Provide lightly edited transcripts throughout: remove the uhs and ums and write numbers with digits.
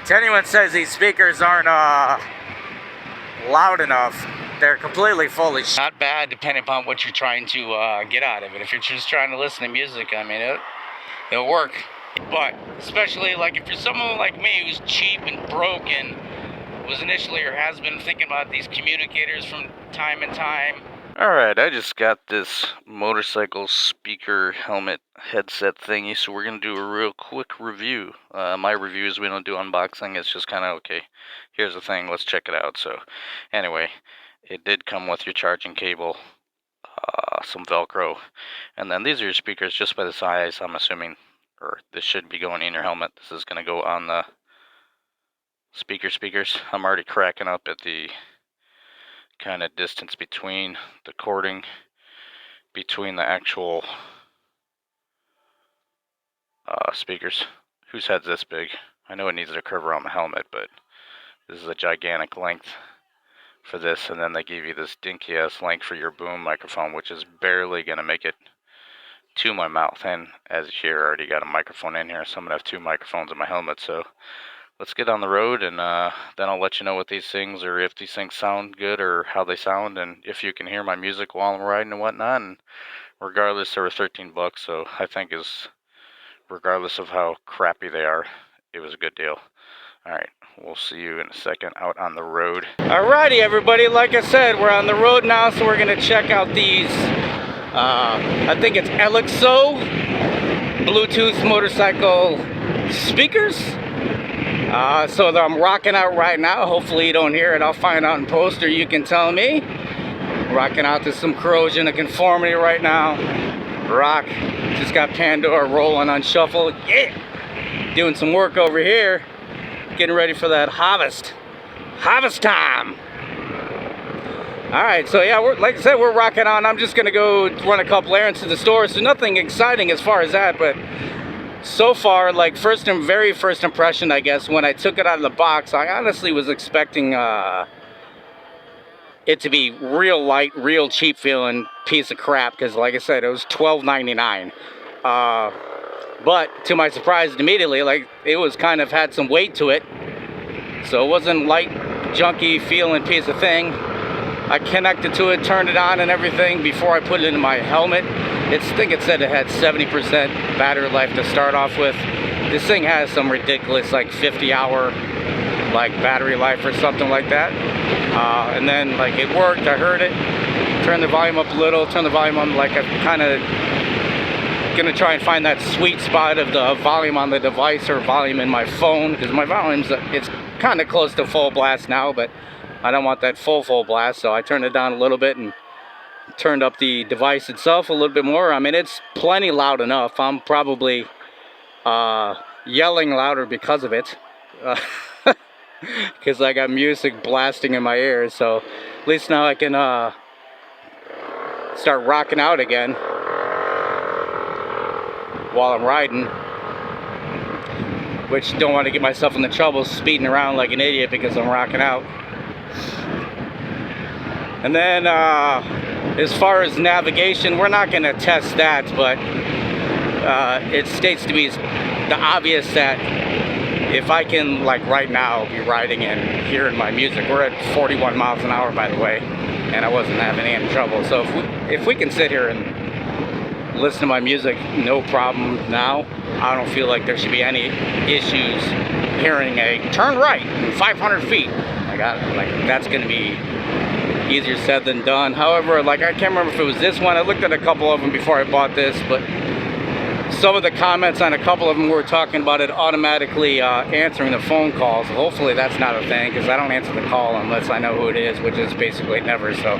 To anyone says these speakers aren't loud enough, they're completely full of shit. Not bad depending upon what you're trying to get out of it. If you're just trying to listen to music, I mean, it'll work. But especially like if you're someone like me who's cheap and broke and was initially or has been thinking about these communicators from time and time. Alright, I just got this motorcycle speaker helmet headset thingy, so we're going to do a real quick review. My reviews, we don't do unboxing, it's just kind of, okay, here's the thing, let's check it out. So, anyway, it did come with your charging cable, some Velcro, and then these are your speakers just by the size, I'm assuming, or this should be going in your helmet. This is going to go on the speakers. I'm already cracking up at the kind of distance between the cording, between the actual speakers. Whose head's this big? I know it needs to curve around the helmet, but this is a gigantic length for this, and then they give you this dinky ass length for your boom microphone, which is barely going to make it to my mouth. And as you hear, I already got a microphone in here, so I'm going to have two microphones in my helmet. So let's get on the road, and then I'll let you know what these things, or if these things sound good, or how they sound, and if you can hear my music while I'm riding and whatnot. And regardless, they were $13, so I think regardless of how crappy they are, it was a good deal. Alright, we'll see you in a second out on the road. Alrighty, everybody, like I said, we're on the road now, so we're going to check out these, I think it's Elixo Bluetooth motorcycle speakers. So I'm rocking out right now. Hopefully you don't hear it. I'll find out in post, or you can tell me. Rocking out to some Corrosion of Conformity right now. Rock. Just got Pandora rolling on shuffle. Yeah! Doing some work over here. Getting ready for that harvest. Harvest time! Alright, so yeah, like I said, we're rocking on. I'm just going to go run a couple errands to the store. So nothing exciting as far as that, but so far, like very first impression, I guess, when I took it out of the box, I honestly was expecting it to be real light, real cheap feeling piece of crap, because like I said, it was $12.99. But to my surprise, immediately, like, it was kind of had some weight to it, so it wasn't light, junky feeling piece of thing. I connected to it, turned it on and everything before I put it in my helmet. I think it said it had 70% battery life to start off with. This thing has some ridiculous, like, 50-hour, like, battery life or something like that. And then, like, it worked. I heard it. Turned the volume up a little. Turn the volume on. Like, I'm kind of gonna try and find that sweet spot of the volume on the device or volume in my phone, because my volume's, it's kind of close to full blast now, but I don't want that full blast, so I turned it down a little bit and turned up the device itself a little bit more. I mean, it's plenty loud enough. I'm probably yelling louder because of it, because I got music blasting in my ears. So at least now I can start rocking out again while I'm riding, which don't want to get myself in the trouble speeding around like an idiot because I'm rocking out. And then as far as navigation, we're not going to test that, but it states to me the obvious that if I can, like right now, be riding and hearing my music. We're at 41 miles an hour, by the way, and I wasn't having any trouble. So if we can sit here and listen to my music, no problem now, I don't feel like there should be any issues hearing a turn right in 500 feet. Like that's going to be easier said than done. However, like, I can't remember if it was this one. I looked at a couple of them before I bought this, but some of the comments on a couple of them were talking about it automatically answering the phone calls. Hopefully that's not a thing, because I don't answer the call unless I know who it is, which is basically never. So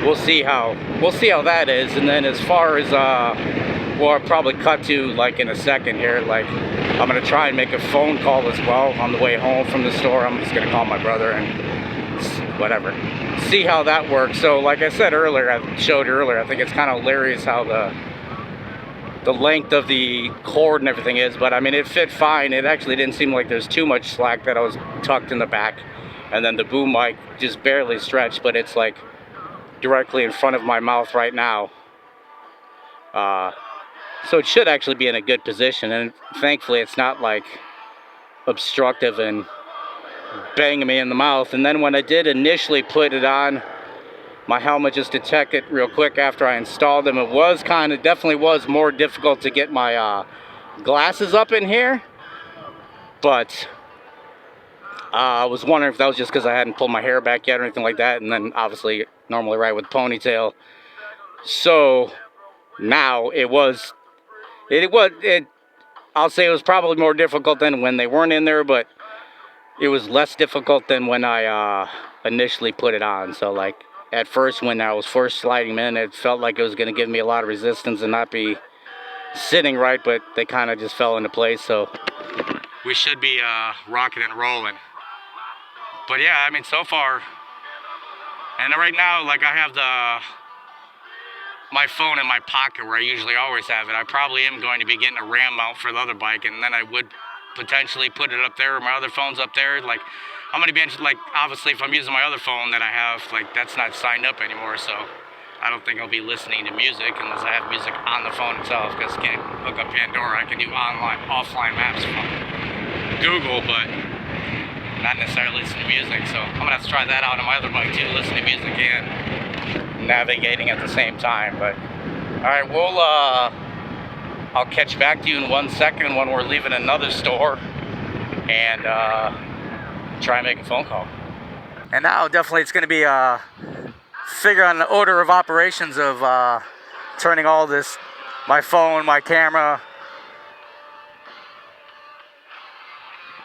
we'll see how that is. And then as far as well, I'll probably cut to, like, in a second here, like, I'm gonna try and make a phone call as well on the way home from the store. I'm just gonna call my brother and whatever, see how that works. So like I said earlier, I showed earlier, I think it's kind of hilarious how the length of the cord and everything is, but I mean, it fit fine. It actually didn't seem like there's too much slack, that I was tucked in the back, and then the boom mic just barely stretched, but it's like directly in front of my mouth right now. So it should actually be in a good position, and thankfully it's not like obstructive and banging me in the mouth. And then when I did initially put it on, my helmet just detected real quick after I installed them. It was definitely was more difficult to get my glasses up in here. But I was wondering if that was just because I hadn't pulled my hair back yet or anything like that. And then obviously normally ride with ponytail. So now I'll say it was probably more difficult than when they weren't in there, but it was less difficult than when I initially put it on. So like at first when I was first sliding them in, it felt like it was going to give me a lot of resistance and not be sitting right, but they kind of just fell into place. So we should be rocking and rolling. But yeah, I mean, so far, and right now, like I have my phone in my pocket where I usually always have it. I probably am going to be getting a RAM mount for the other bike, and then I would potentially put it up there, or my other phone's up there. Like, I'm going to be, like, obviously if I'm using my other phone that I have, like, that's not signed up anymore, so I don't think I'll be listening to music unless I have music on the phone itself, because I can't hook up Pandora. I can do offline maps from Google, but not necessarily listen to music. So I'm going to have to try that out on my other bike too, listen to music and navigating at the same time. But alright, I'll catch back to you in 1 second when we're leaving another store and try and make a phone call. And now definitely it's going to be figure out the order of operations of turning all this, my phone, my camera,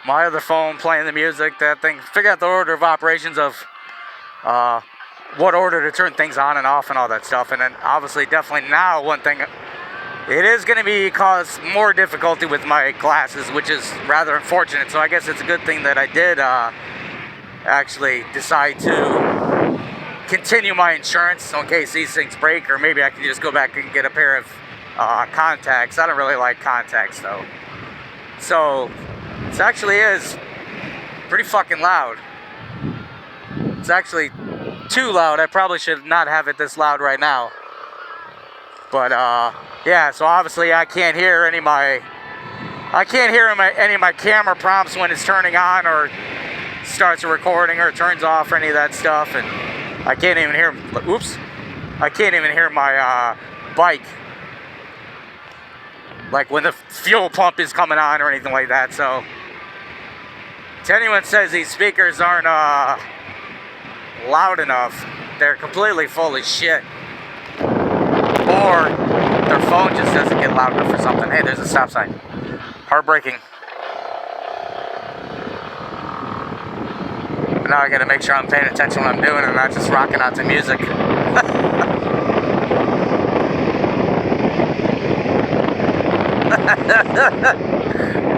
my other phone, playing the music, that thing, figure out the order of operations of what order to turn things on and off and all that stuff. And then obviously definitely now one thing, it is going to cause more difficulty with my glasses, which is rather unfortunate. So I guess it's a good thing that I did actually decide to continue my insurance, so in case these things break, or maybe I can just go back and get a pair of contacts. I don't really like contacts though. So this actually is pretty fucking loud. It's actually too loud. I probably should not have it this loud right now. But yeah, so obviously I can't hear any of my camera prompts when it's turning on or starts recording or turns off or any of that stuff. And I can't even hear, I can't even hear my bike, like when the fuel pump is coming on or anything like that. So if anyone says these speakers aren't loud enough, they're completely full of shit, or their phone just doesn't get loud enough or something. Hey, there's a stop sign. Heartbreaking. But now I gotta make sure I'm paying attention when I'm doing it and not just rocking out to music.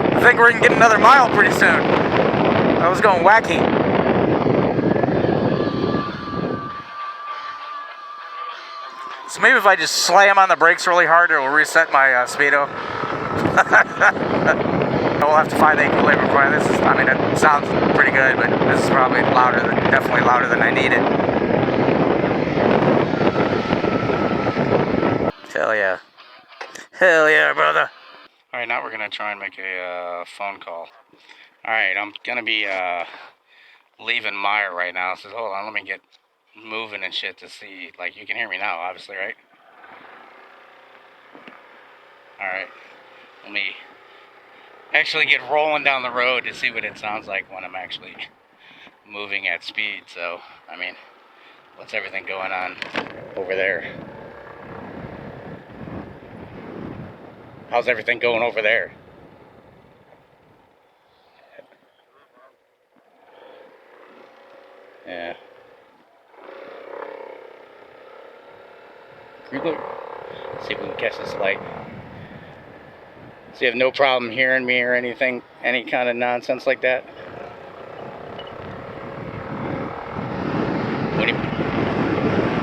I think we're gonna get another mile pretty soon. I was going wacky. So maybe if I just slam on the brakes really hard, it will reset my speedo. We'll have to find the equilibrium point. This is, I mean, it sounds pretty good, but this is probably definitely louder than I need it. Hell yeah. Hell yeah, brother. Alright, now we're going to try and make a phone call. Alright, I'm going to be leaving Meyer right now. So hold on, let me get moving and shit to see. Like, you can hear me now, obviously, right? Alright, let me actually get rolling down the road to see what it sounds like when I'm actually moving at speed. So, I mean, what's everything going on over there? How's everything going over there? Yeah. Can we go see if we can catch this light? So you have no problem hearing me or anything, any kind of nonsense like that? What do you,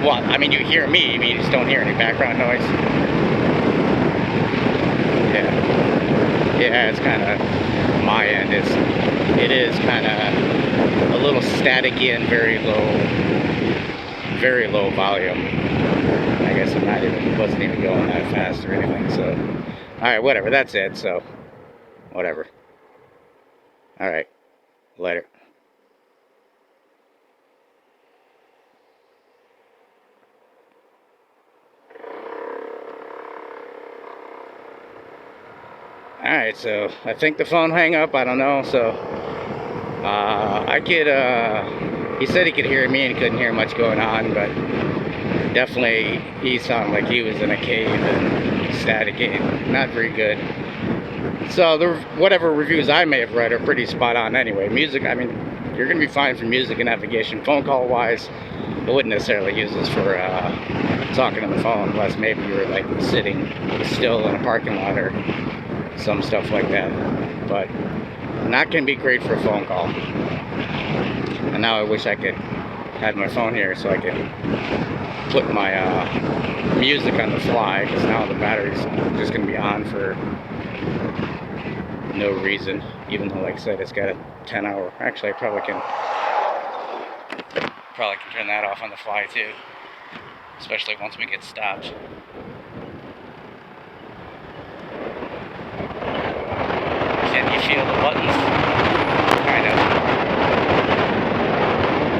well, I mean, you hear me, you just don't hear any background noise. Yeah, it's kind of, my end, it is kind of a little staticky and very low volume. I guess wasn't even going that fast or anything, so. Alright, whatever, that's it, so. Whatever. All right, later. All right, so I think the phone hung up. I don't know. So I could. He said he could hear me and couldn't hear much going on, but definitely he sounded like he was in a cave and static and not very good. So whatever reviews I may have read are pretty spot on anyway. Music, I mean, you're gonna be fine for music and navigation. Phone call wise, I wouldn't necessarily use this for talking on the phone unless maybe you were like sitting still in a parking lot or some stuff like that. But not gonna be great for a phone call. And now I wish I could have my phone here so I could put my music on the fly, because now the battery's just gonna be on for no reason, even though, like I said, it's got a 10-hour. Actually, I probably can turn that off on the fly too, especially once we get stopped. Can you feel the buttons? Kind of.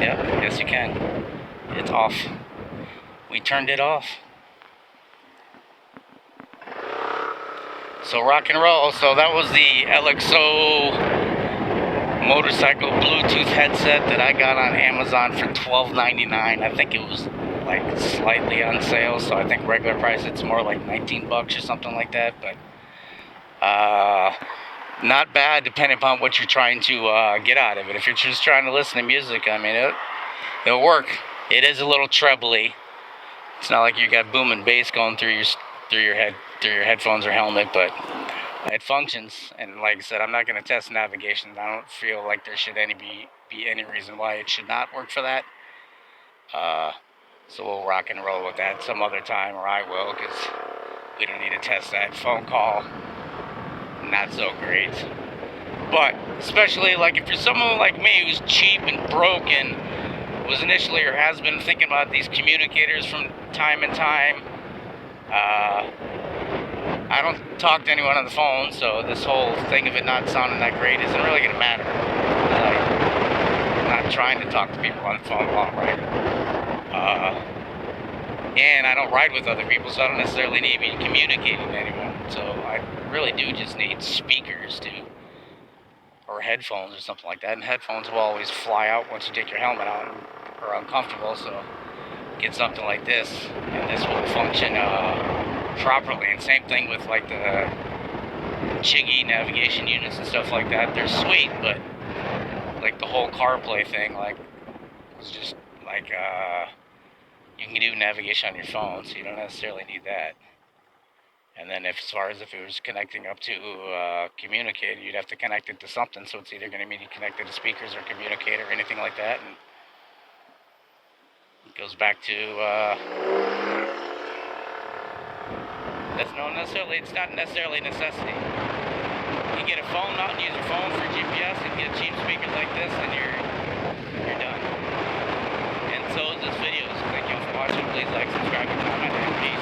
Yeah, yes you can. It's off. We turned it off. So rock and roll. So that was the LXO motorcycle Bluetooth headset that I got on Amazon for $12.99. I think it was like slightly on sale, so I think regular price it's more like $19 or something like that. But not bad depending upon what you're trying to get out of it. If you're just trying to listen to music, I mean, it'll work. It is a little trebly. It's not like you got boom and bass going through your headphones or helmet, but it functions. And like I said, I'm not going to test navigation. I don't feel like there should be any reason why it should not work for that. So we'll rock and roll with that some other time, or I will, because we don't need to test that. Phone call, not so great. But especially like if you're someone like me who's cheap and broke and was initially or has been thinking about these communicators from time and time, I don't talk to anyone on the phone, so this whole thing of it not sounding that great isn't really going to matter. I'm not trying to talk to people on the phone while I'm riding. And I don't ride with other people, so I don't necessarily need to be communicating to anyone. So I really do just need speakers or headphones or something like that. And headphones will always fly out once you take your helmet out or uncomfortable, so get something like this, and this will function properly. And same thing with like the Chiggy navigation units and stuff like that. They're sweet, but like the whole CarPlay thing, like, was just like you can do navigation on your phone, so you don't necessarily need that. And then as far as if it was connecting up to communicate, you'd have to connect it to something, so it's either going to be connected to speakers or communicate or anything like that. And it goes back to it's not necessarily a necessity. You get a phone out and use your phone for GPS and get cheap speakers like this, and you're done. And so is this video. So thank you all for watching. Please like, subscribe, and comment, and peace.